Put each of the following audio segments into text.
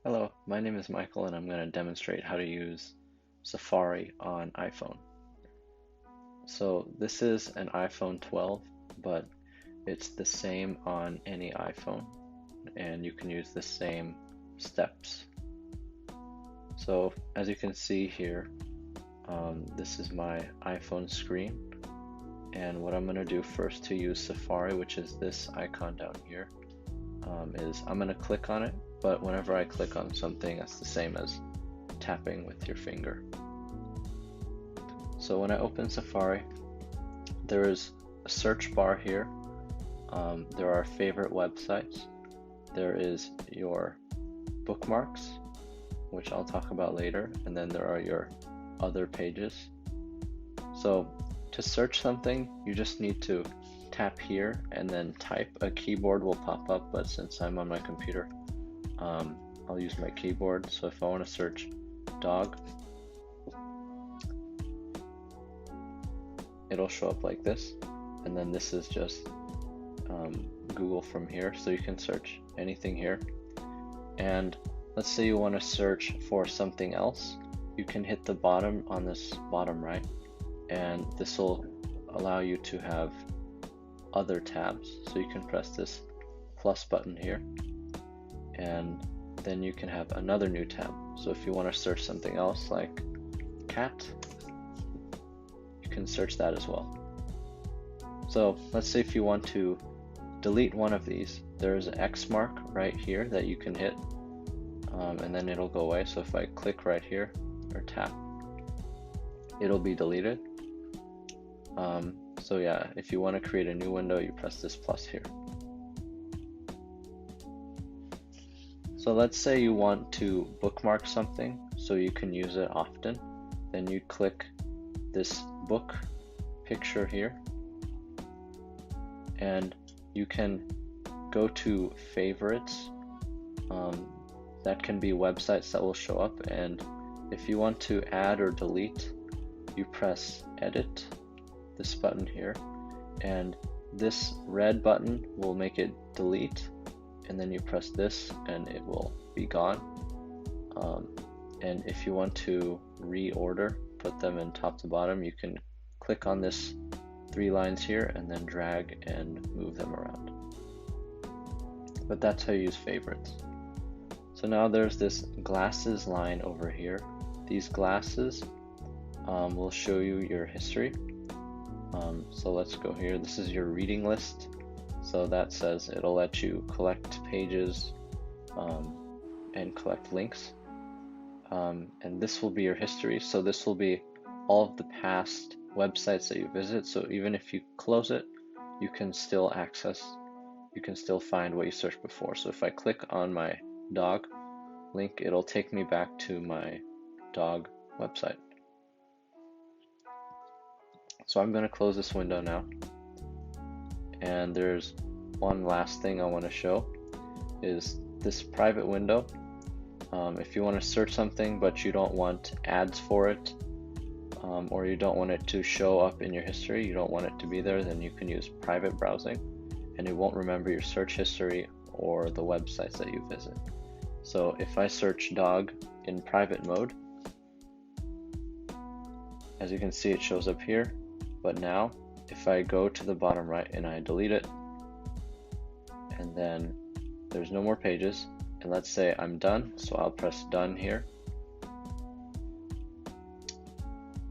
Hello, my name is Michael and I'm going to demonstrate how to use Safari on iPhone. So this is an iPhone 12, but it's the same on any iPhone and you can use the same steps. So as you can see here, this is my iPhone screen, and what I'm going to do first to use Safari, which is this icon down here, is I'm going to click on it, but whenever I click on something, that's the same as tapping with your finger. So when I open Safari, there is a search bar here. There are favorite websites. There is your bookmarks, which I'll talk about later, and then there are your other pages. So to search something, you just need to tap here and then type. A keyboard will pop up, but since I'm on my computer, I'll use my keyboard. So if I want to search dog, it'll show up like this, and then this is just Google from here, so you can search anything here. And let's say you want to search for something else, you can hit the bottom on this bottom right, and this will allow you to have other tabs. So you can press this plus button here, and then you can have another new tab. So if you want to search something else like cat, you can search that as well. So let's say if you want to delete one of these, there's an X mark right here that you can hit, and then it'll go away. So if I click right here or tap, it'll be deleted. So yeah, if you want to create a new window, you press this plus here. So let's say you want to bookmark something so you can use it often, then you click this book picture here, and you can go to favorites. That can be websites that will show up, and if you want to add or delete, you press edit, this button here, and this red button will make it delete, and then you press this and it will be gone. And if you want to reorder, put them in top to bottom, you can click on this 3 lines here and then drag and move them around. But that's how you use favorites. So now there's this glasses line over here. These glasses will show you your history. So let's go here. This is your reading list. So that says it'll let you collect pages and collect links. And this will be your history. So this will be all of the past websites that you visit. So even if you close it, you can still access, you can still find what you searched before. So if I click on my dog link, it'll take me back to my dog website. So I'm going to close this window now. And there's one last thing I want to show is this private window. If you want to search something but you don't want ads for it, or you don't want it to show up in your history, you don't want it to be there, then you can use private browsing, and it won't remember your search history or the websites that you visit. So if I search dog in private mode, as you can see, it shows up here. But now if I go to the bottom right and I delete it, and then there's no more pages, and let's say I'm done, so I'll press done here.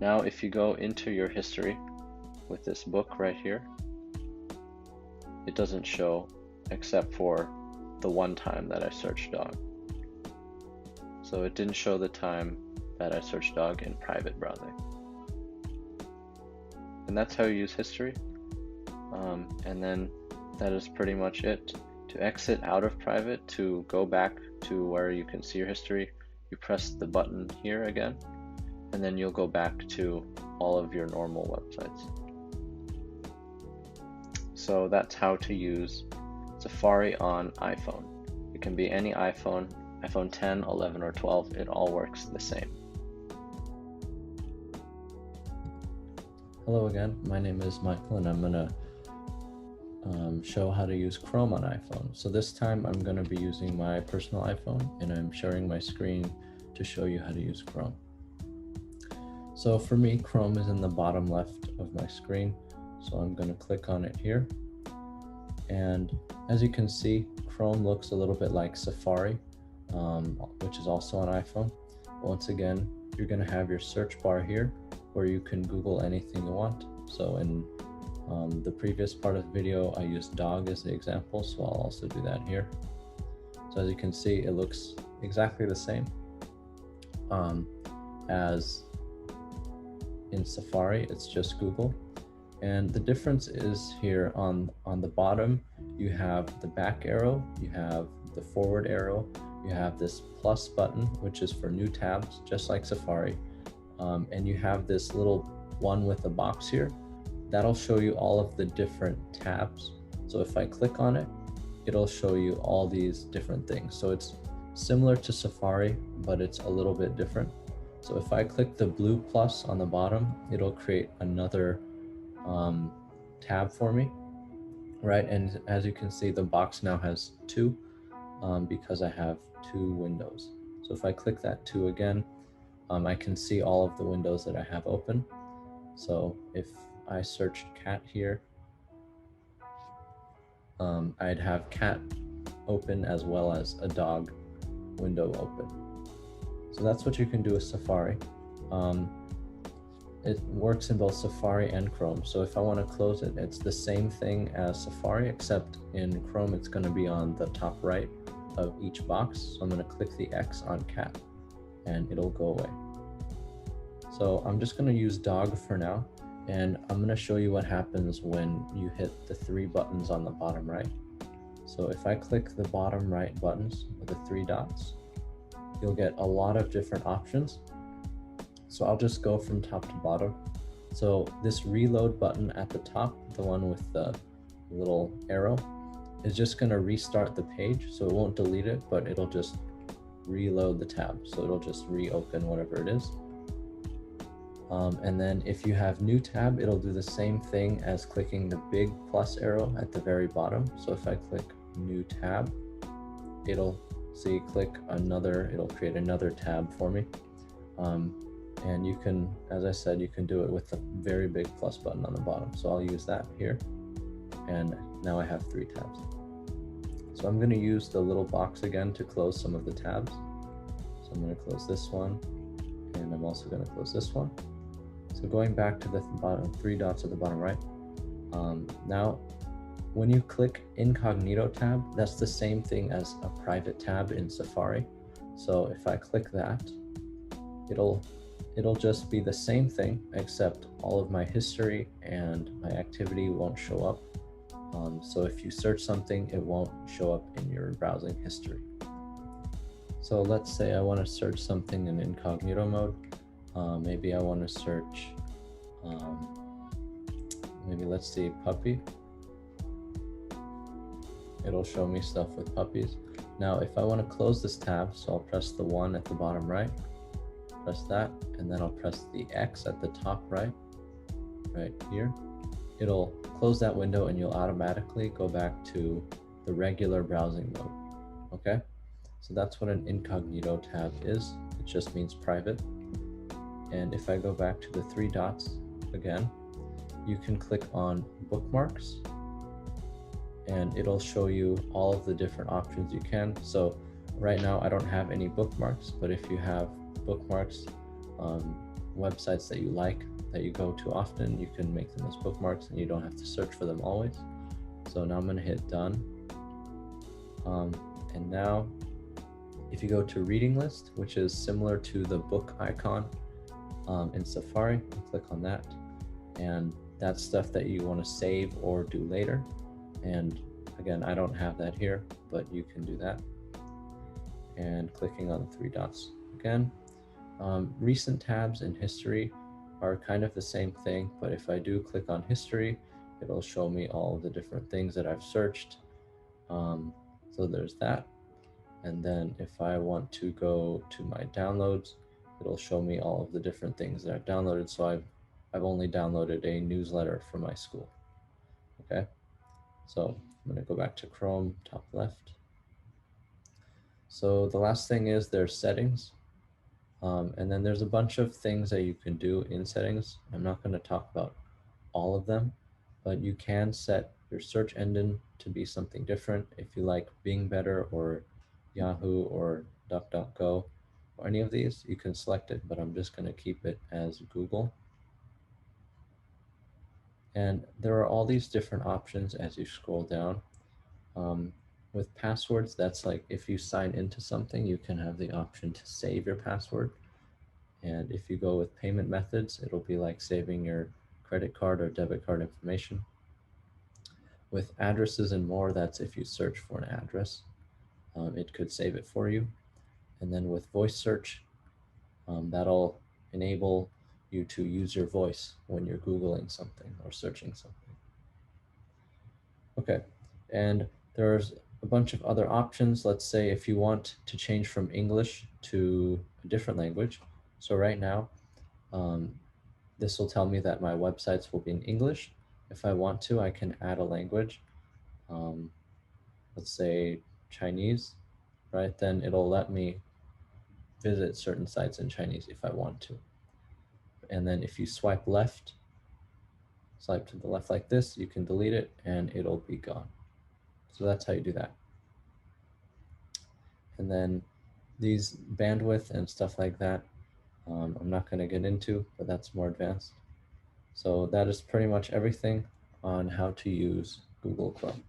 Now if you go into your history with this book right here, it doesn't show except for the one time that I searched dog. So it didn't show the time that I searched dog in private browsing. And that's how you use history. And then that is pretty much it. To exit out of private, to go back to where you can see your history, you press the button here again, and then you'll go back to all of your normal websites. So that's how to use Safari on iPhone. It can be any iPhone, iPhone 10, 11, or 12, it all works the same. Hello again, my name is Michael, and I'm going to show how to use Chrome on iPhone. So this time I'm going to be using my personal iPhone, and I'm sharing my screen to show you how to use Chrome. So for me, Chrome is in the bottom left of my screen. So I'm going to click on it here. And as you can see, Chrome looks a little bit like Safari, which is also on iPhone. Once again, you're going to have your search bar here where you can Google anything you want. So in the previous part of the video, I used dog as the example, so I'll also do that here. So as you can see, it looks exactly the same as in Safari. It's just Google. And the difference is here on the bottom, you have the back arrow, you have the forward arrow, you have this plus button, which is for new tabs, just like Safari. And you have this little one with a box here. That'll show you all of the different tabs. So if I click on it, it'll show you all these different things. So it's similar to Safari, but it's a little bit different. So if I click the blue plus on the bottom, it'll create another tab for me, right? And as you can see, the box now has 2 because I have 2 windows. So if I click that 2 again, I can see all of the windows that I have open. So if I searched cat here, I'd have cat open as well as a dog window open. So that's what you can do with Safari. It works in both Safari and Chrome. So if I want to close it, it's the same thing as Safari, except in Chrome, it's going to be on the top right of each box. So I'm going to click the X on cat and it'll go away. So I'm just going to use dog for now. And I'm going to show you what happens when you hit the 3 buttons on the bottom right. So if I click the bottom right buttons with the 3 dots, you'll get a lot of different options. So I'll just go from top to bottom. So this reload button at the top, the one with the little arrow, is just going to restart the page. So it won't delete it, but it'll just reload the tab. So it'll just reopen whatever it is. And then if you have new tab, it'll do the same thing as clicking the big plus arrow at the very bottom. So if I click new tab, it'll create another tab for me. And you can, as I said, you can do it with the very big plus button on the bottom. So I'll use that here. And now I have 3 tabs. So I'm going to use the little box again to close some of the tabs. So I'm going to close this one, and I'm also going to close this one. So going back to the bottom 3 dots at the bottom right. Now, when you click incognito tab, that's the same thing as a private tab in Safari. So if I click that, it'll just be the same thing, except all of my history and my activity won't show up. So if you search something, it won't show up in your browsing history. So let's say I want to search something in incognito mode. Maybe I want to search, maybe let's see, puppy. It'll show me stuff with puppies. Now, if I want to close this tab, so I'll press the 1 at the bottom right, press that, and then I'll press the X at the top right here. It'll close that window and you'll automatically go back to the regular browsing mode, okay? So that's what an incognito tab is. It just means private. And if I go back to the 3 dots again, you can click on bookmarks and it'll show you all of the different options you can. So right now I don't have any bookmarks, but if you have bookmarks, websites that you like, that you go to often, you can make them as bookmarks and you don't have to search for them always. So now I'm going to hit done. And now if you go to reading list, which is similar to the book icon in Safari, click on that. And that's stuff that you want to save or do later. And again, I don't have that here, but you can do that. And clicking on the 3 dots again. Recent tabs in history are kind of the same thing, but if I do click on history, it'll show me all of the different things that I've searched. So there's that. And then if I want to go to my downloads, it'll show me all of the different things that I've downloaded. So I've only downloaded a newsletter for my school, okay? So I'm going to go back to Chrome, top left. So the last thing is there's settings. And then there's a bunch of things that you can do in settings. I'm not going to talk about all of them, but you can set your search engine to be something different. If you like Bing better, or Yahoo, or DuckDuckGo, or any of these, you can select it, but I'm just going to keep it as Google. And there are all these different options as you scroll down. With passwords, that's like if you sign into something, you can have the option to save your password. And if you go with payment methods, it'll be like saving your credit card or debit card information. With addresses and more, that's if you search for an address, it could save it for you. And then with voice search, that'll enable you to use your voice when you're Googling something or searching something. Okay, and there's a bunch of other options. Let's say if you want to change from English to a different language. So right now, this will tell me that my websites will be in English. If I want to, I can add a language. Let's say Chinese, right? Then it'll let me visit certain sites in Chinese if I want to. And then if you swipe left, swipe to the left like this, you can delete it and it'll be gone. So that's how you do that. And then these bandwidth and stuff like that, I'm not going to get into, but that's more advanced. So that is pretty much everything on how to use Google Chrome.